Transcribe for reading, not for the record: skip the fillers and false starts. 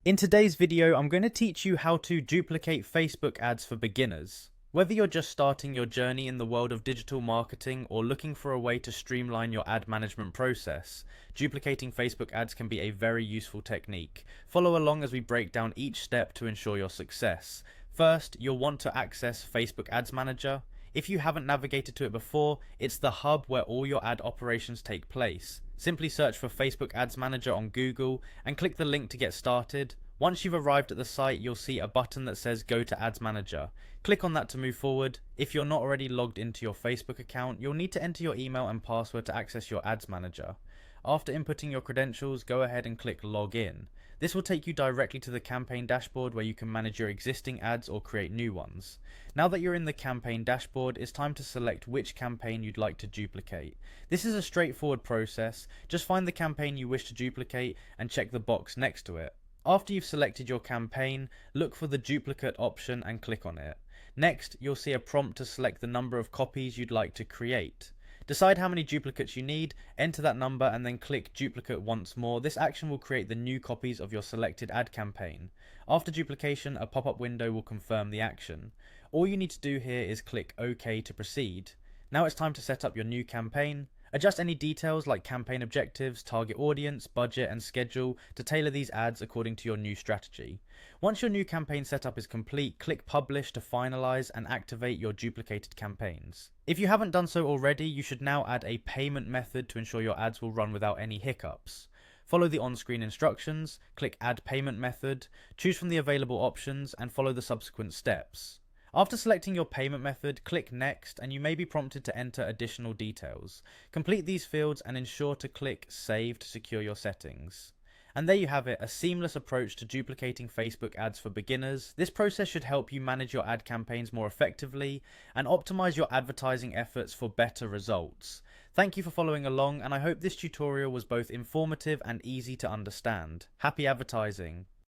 In today's video, I'm going to teach you how to duplicate Facebook ads for beginners. Whether you're just starting your journey in the world of digital marketing or looking for a way to streamline your ad management process, duplicating Facebook ads can be a very useful technique. Follow along as we break down each step to ensure your success. First, you'll want to access Facebook Ads Manager. If you haven't navigated to it before, it's the hub where all your ad operations take place. Simply search for Facebook Ads Manager on Google and click the link to get started. Once you've arrived at the site, you'll see a button that says Go to Ads Manager. Click on that to move forward. If you're not already logged into your Facebook account, you'll need to enter your email and password to access your Ads Manager. After inputting your credentials, go ahead and click Log In. This will take you directly to the campaign dashboard where you can manage your existing ads or create new ones. Now that you're in the campaign dashboard, it's time to select which campaign you'd like to duplicate. This is a straightforward process. Just find the campaign you wish to duplicate and check the box next to it. After you've selected your campaign, look for the duplicate option and click on it. Next, you'll see a prompt to select the number of copies you'd like to create. Decide how many duplicates you need, enter that number and then click duplicate once more. This action will create the new copies of your selected ad campaign. After duplication, a pop-up window will confirm the action. All you need to do here is click OK to proceed. Now it's time to set up your new campaign. Adjust any details like campaign objectives, target audience, budget and schedule to tailor these ads according to your new strategy. Once your new campaign setup is complete, click Publish to finalize and activate your duplicated campaigns. If you haven't done so already, you should now add a payment method to ensure your ads will run without any hiccups. Follow the on-screen instructions, click Add Payment Method, choose from the available options and follow the subsequent steps. After selecting your payment method, click Next and you may be prompted to enter additional details. Complete these fields and ensure to click Save to secure your settings. And there you have it, a seamless approach to duplicating Facebook ads for beginners. This process should help you manage your ad campaigns more effectively and optimize your advertising efforts for better results. Thank you for following along and I hope this tutorial was both informative and easy to understand. Happy advertising!